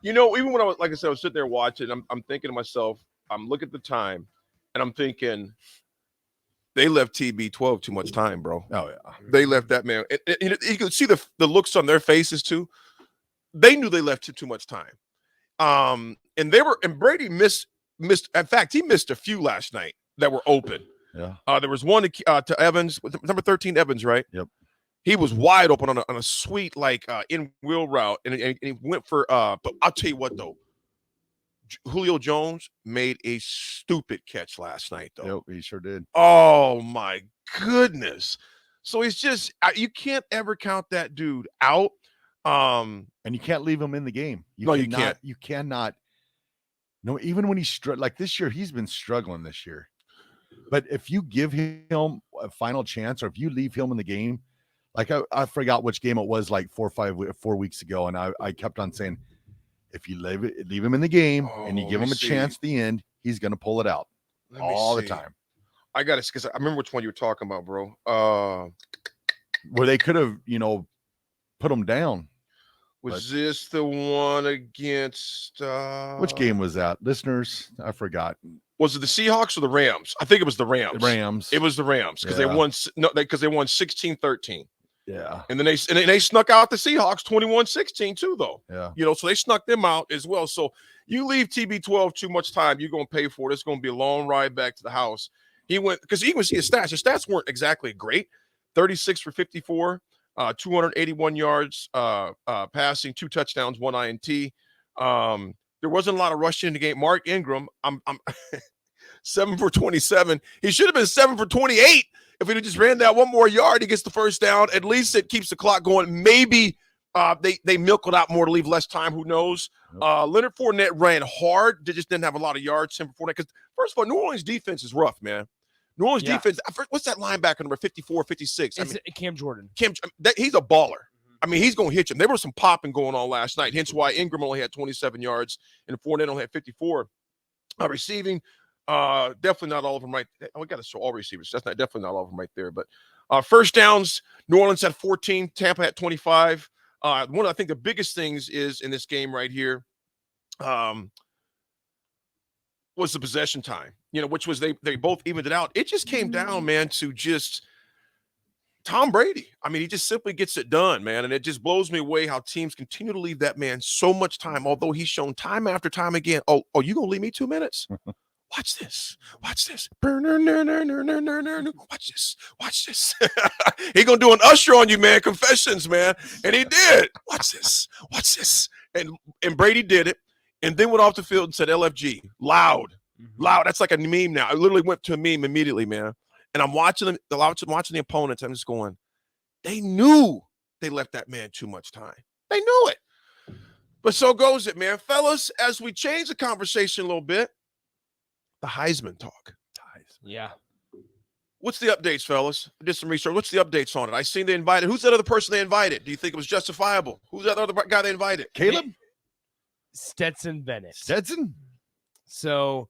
Even when like I said, I was sitting there watching, I'm thinking to myself, I'm looking at the time, and I'm thinking, they left TB12 too much time, bro. Oh yeah, they left that man. You could see the looks on their faces too. They knew they left too much time. And Brady missed. In fact, he missed a few last night that were open. Yeah. There was one to Evans, number 13 Evans, right? Yep. He was wide open on a sweet in wheel route, and he went for. But I'll tell you what though, Julio Jones made a stupid catch last night though. Yep, he sure did. Oh my goodness! So he's just you can't ever count that dude out. And you can't leave him in the game. You can't. You cannot. No, even when he's like this year, he's been struggling this year. But if you give him a final chance, or if you leave him in the game, like I forgot which game it was, like 4 weeks ago, and I kept on saying, if you leave him in the game and you give him a chance at the end, he's going to pull it out all the time. I got it, because I remember which one you were talking about, bro. Where they could have, put him down. Was this the one against which game was that? Listeners, I forgot. Was it the Seahawks or the Rams? I think it was the Rams. The Rams. It was the Rams, because they won 16-13. Yeah. And then they snuck out the Seahawks 21-16 too, though. Yeah. So they snuck them out as well. So you leave TB12 too much time, you're going to pay for it. It's going to be a long ride back to the house. He went, because you can see his stats. His stats weren't exactly great. 36 for 54. 281 yards passing, 2 touchdowns, 1 INT. There wasn't a lot of rushing in the game. Mark Ingram, I'm 7 for 27. He should have been 7 for 28 if he just ran that one more yard. He gets the first down. At least it keeps the clock going. Maybe they milk it out more to leave less time. Who knows? Leonard Fournette ran hard. They just didn't have a lot of yards. 7 for 49. Because first of all, New Orleans defense is rough, man. New Orleans defense, what's that linebacker number 54, 56? It's Cam Jordan. He's a baller. I mean, he's going to hit you. There was some popping going on last night, hence why Ingram only had 27 yards and Fournette only had 54. Receiving, definitely not all of them right. We got to show all receivers. That's definitely not all of them right there. But first downs, New Orleans had 14, Tampa had 25. One of, I think, the biggest things is in this game right here, was the possession time, which was they both evened it out. It just came down, man, to just Tom Brady. I mean, he just simply gets it done, man. And it just blows me away how teams continue to leave that man so much time, although he's shown time after time again. Oh, you going to leave me 2 minutes? Watch this. Watch this. Watch this. He going to do an usher on you, man. Confessions, man. And he did. Watch this. And Brady did it. And then went off the field and said LFG, loud. That's like a meme now. I literally went to a meme immediately, man. And I'm watching the opponents. I'm just going, they knew they left that man too much time. They knew it. But so goes it, man. Fellas, as we change the conversation a little bit, the Heisman talk. Yeah. What's the updates, fellas? I did some research. What's the updates on it? I seen they invited. Who's that other person they invited? Do you think it was justifiable? Who's that other guy they invited? Caleb? Stetson Bennett. Stetson? So,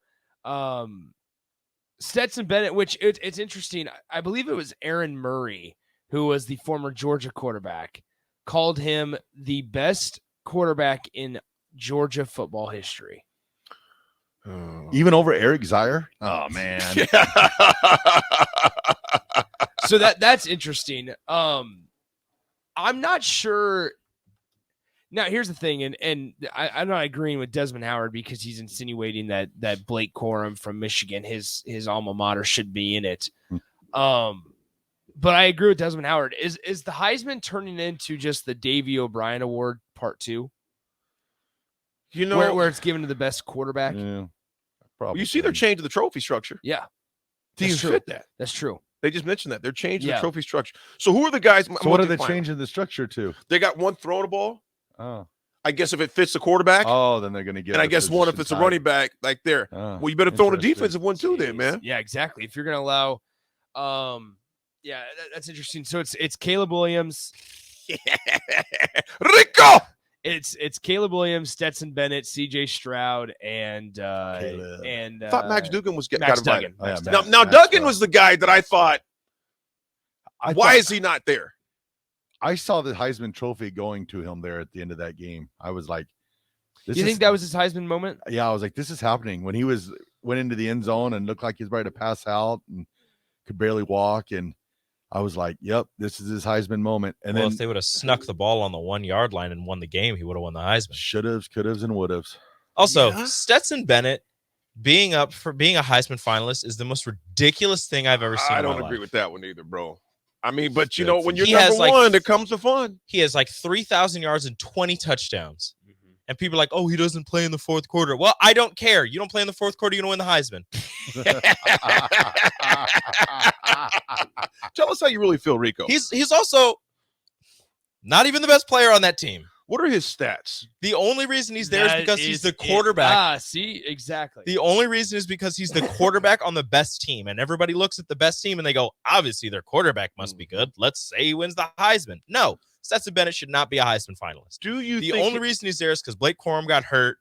Stetson Bennett, which it's interesting. I believe it was Aaron Murray, who was the former Georgia quarterback, called him the best quarterback in Georgia football history. Even over Eric Zaire? Oh, man. So that's interesting. I'm not sure. Now, here's the thing, and I'm not agreeing with Desmond Howard because he's insinuating that Blake Corum from Michigan, his alma mater, should be in it. But I agree with Desmond Howard. Is the Heisman turning into just the Davey O'Brien Award Part 2? Where it's given to the best quarterback? Yeah, you see they're changing the trophy structure. Yeah. Teams fit that. That's true. They just mentioned that. They're changing the trophy structure. So who are the guys? So what are they changing the structure to? They got one throwing the ball. Oh. I guess if it fits the quarterback. Oh, then they're going to get. And I guess one if it's a running back, like there. Oh, well, you better throw in a defensive one too, then, man. Yeah, exactly. If you're going to allow, that's interesting. So it's Caleb Williams. Rico. It's Caleb Williams, Stetson Bennett, CJ Stroud, and I thought Max Duggan was getting Max Duggan. Now Duggan was the guy that I thought. Why is he not there? I saw the Heisman Trophy going to him there at the end of that game. I was like, This You is- think that was his Heisman moment? Yeah, I was like, this is happening when he went into the end zone and looked like he was ready to pass out and could barely walk. And I was like, yep, this is his Heisman moment. And Well, then if they would have snuck the ball on the 1 yard line and won the game, he would have won the Heisman. should-haves, could-haves, and would-haves. Also, Yeah. Stetson Bennett being up for being a Heisman finalist is the most ridiculous thing I've ever seen. I in my don't agree life. with that one either, bro. I mean, but you Stetson. know, when you're He has, number like, one, it comes to fun. He has like 3,000 yards and 20 touchdowns. And people are like, oh, he doesn't play in the fourth quarter. Well, I don't care. You don't play in the fourth quarter, you're going to win the Heisman. Tell us how you really feel, Rico. He's also not even the best player on that team. What are his stats? The only reason he's there is That because he's the it. quarterback. See, exactly. The only reason is because he's the quarterback on the best team. And everybody looks at the best team and they go, obviously their quarterback must be good. Let's say he wins the Heisman. No, Stetson Bennett should not be a Heisman finalist. Do you The think only reason he's there is because Blake Corum got hurt.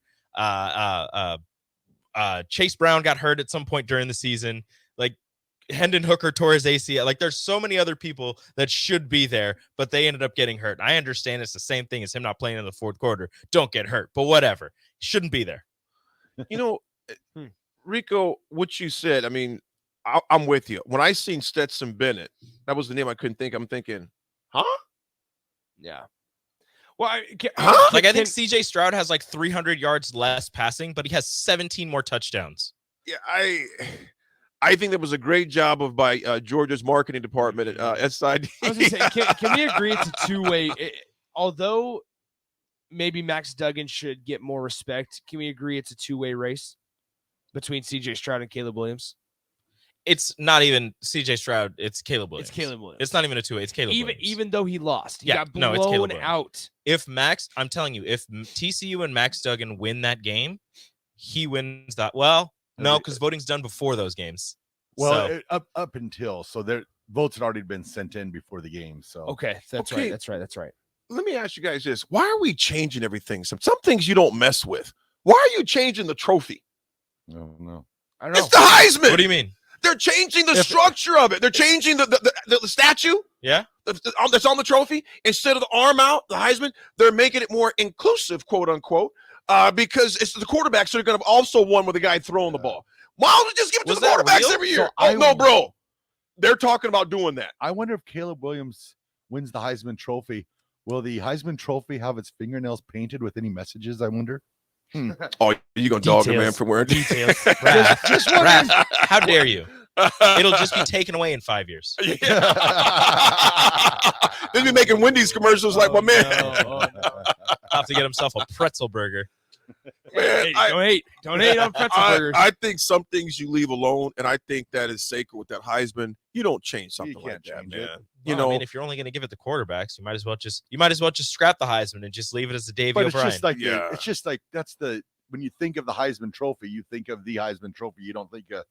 Chase Brown got hurt at some point during the season. Like Hendon Hooker tore his ACL. Like there's so many other people that should be there, but they ended up getting hurt. I understand it's the same thing as him not playing in the fourth quarter. Don't get hurt, but whatever. Shouldn't be there. you know, Rico, what you said, I mean, I'm with you. When I seen Stetson Bennett, that was the name I couldn't think. I'm thinking, huh? Yeah. Well, Huh? Like I think CJ Stroud has like 300 yards less passing, but he has 17 more touchdowns. Yeah, I think that was a great job by Georgia's marketing department at SID. I was gonna say, can we agree it's a two-way? Although maybe Max Duggan should get more respect, can we agree it's a two-way race between CJ Stroud and Caleb Williams? It's not even CJ Stroud. It's Caleb Williams. It's Caleb Williams. It's not even a two-way. It's Caleb Williams. Even though he lost, he Yeah, got no, it's Caleb blown Williams. out. If Max, I'm telling you, if TCU and Max Duggan win that game, he wins that. Well, no, because voting's done before those games. Well, So- up until their votes had already been sent in before the game. So Okay, that's Okay. right. That's right. That's right. Let me ask you guys this. Why are we changing everything? Some things you don't mess with. Why are you changing the trophy? no. I don't know. It's the Heisman. what do you mean? They're changing the structure of it. They're changing the statue Yeah. that's on the trophy. Instead of the arm out, the Heisman, they're making it more inclusive, quote unquote, because it's the quarterback. So they're going to also one with the guy throwing the ball. Why don't we just give it to Was the that quarterbacks real? every year? So No, bro. They're talking about doing that. I wonder if Caleb Williams wins the Heisman Trophy. Will the Heisman Trophy have its fingernails painted with any messages? I wonder. Oh, you going to dog a man Details. for wearing Details. Raph, Raph, how dare you? It'll just be taken away in 5 years. They'll be making Wendy's commercials like my man. I'll have to get himself a pretzel burger. Man, Hey, don't hate on pretzel burgers. I think some things you leave alone, and I think that is sacred with that Heisman. You don't change something like can't that, change man. it. You Well, know, I mean, if you're only going to give it to quarterbacks, you might as well just scrap the Heisman and just leave it as a Davey But it's O'Brien. just like Yeah. it's just like when you think of the Heisman Trophy, you think of the Heisman Trophy. You don't think of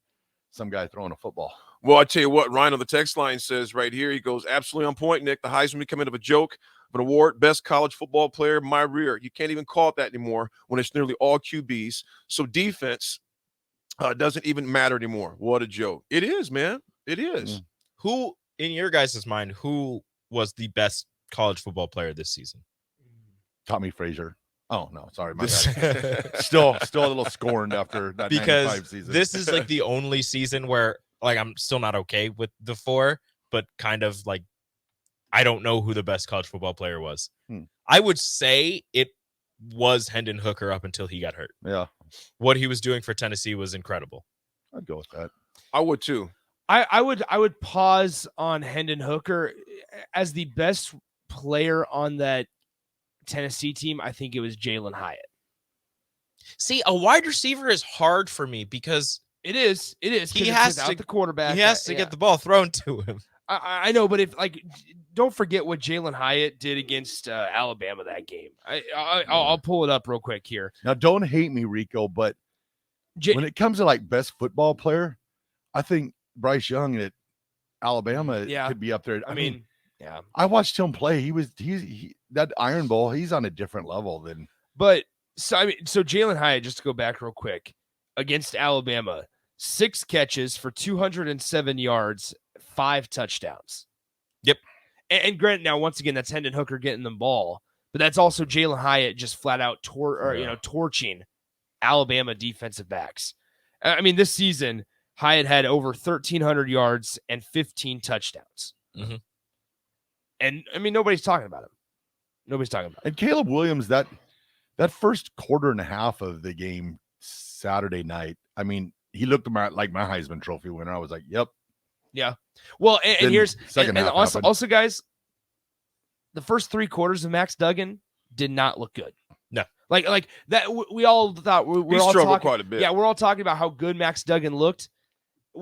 some guy throwing a football. well, I tell you what, Ryan on the text line says right here, he goes, absolutely on point, Nick. The Heisman becoming of a joke, of an award, best college football player, my rear. You can't even call it that anymore when it's nearly all QBs. So defense doesn't even matter anymore. What a joke. It is, man. It is. Who, in your guys' mind, who was the best college football player this season? Tommy Frazier. Oh no, sorry, my This- bad. Still a little scorned after that 95 Because season. this is like the only season where like I'm still not okay with the four, but kind of like I don't know who the best college football player was. I would say it was Hendon Hooker up until he got hurt. Yeah, What he was doing for Tennessee was incredible. I'd go with that. I would too. I would pause on Hendon Hooker as the best player on that Tennessee team. I think it was Jalen Hyatt. See, a wide receiver is hard for me because It is. 'cause He it's has without to- the quarterback. he has to get the ball thrown to him. I know, but if like, don't forget what Jalen Hyatt did against Alabama that game. I'll pull it up real quick here. Now, don't hate me, Rico, but when it comes to like best football player, I think Bryce Young at Alabama Yeah. could be up there. I mean, yeah, I watched him play. He that Iron Bowl. He's on a different level than. but so Jalen Hyatt, just to go back real quick, against Alabama, 6 catches for 207 yards, 5 touchdowns. Yep. And granted, now once again, that's Hendon Hooker getting the ball. But that's also Jalen Hyatt just flat out torching Alabama defensive backs. I mean, this season, Hyatt had over 1,300 yards and 15 touchdowns. Mm-hmm. And, I mean, nobody's talking about him. Nobody's talking about him. And Caleb Williams, that first quarter and a half of the game Saturday night, I mean, he looked like my Heisman Trophy winner. I was like, yep. Yeah. Well, and here's second half also, guys, the first 3 quarters of Max Duggan did not look good. No. Like that, we all thought we're all struggled talking quite a bit. Yeah, we're all talking about how good Max Duggan looked.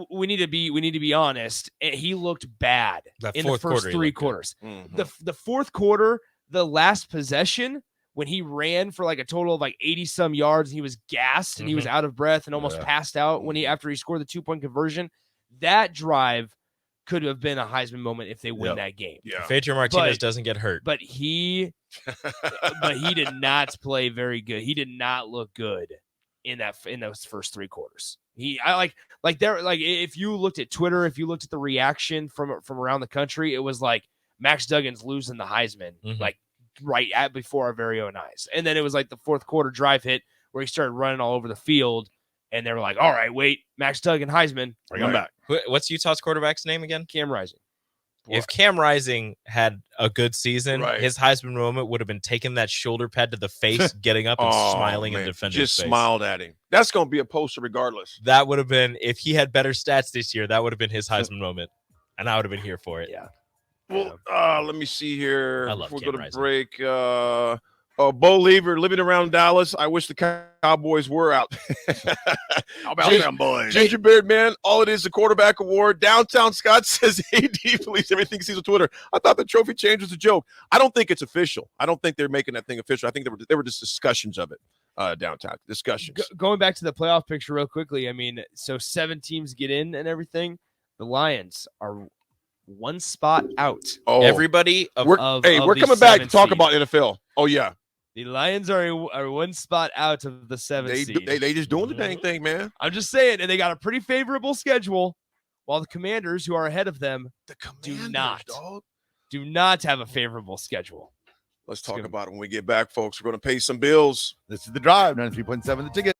We need to be honest. He looked bad in the first 3 quarters. Mm-hmm. The fourth quarter, the last possession, when he ran for like a total of like 80 some yards, and he was gassed and he was out of breath and almost passed out after he scored the 2-point conversion. That drive could have been a Heisman moment if they win that game. Yeah. If Adrian Martinez doesn't get hurt. But he did not play very good. He did not look good in those first 3 quarters. If you looked at Twitter, if you looked at the reaction from around the country, it was like Max Duggan's losing the Heisman, like right before our very own eyes. And then it was like the fourth quarter drive hit where he started running all over the field, and they were like, all right, wait, Max Duggan, Heisman, bring him back. What's Utah's quarterback's name again? Cam Rising. If Cam Rising had a good season, Right. his Heisman moment would have been taking that shoulder pad to the face, getting up and smiling in defender's just face. smiled at him. That's going to be a poster regardless. That would have been, if he had better stats this year, that would have been his Heisman moment. And I would have been here for it. Yeah. Well, let me see here. I love Before we Cam go to Rising. break. Bo Lever, living around Dallas. I wish the Cowboys were out. How about them boys? Gingerbeard Man, all it is the quarterback award. Downtown Scott says AD believes everything he sees on Twitter. I thought the trophy change was a joke. I don't think it's official. I don't think they're making that thing official. I think there were just discussions of it downtown. Discussions. Going back to the playoff picture real quickly, I mean, so 7 teams get in and everything. The Lions are 1 spot out. Oh, Everybody we're coming back to talk about NFL. Oh, yeah. The Lions are 1 spot out of the 7th seed. They just doing the dang thing, man. I'm just saying, and they got a pretty favorable schedule, while the Commanders, who are ahead of them, do not have a favorable schedule. Let's talk about it when we get back, folks. We're going to pay some bills. This is The Drive, 93.7 The Ticket.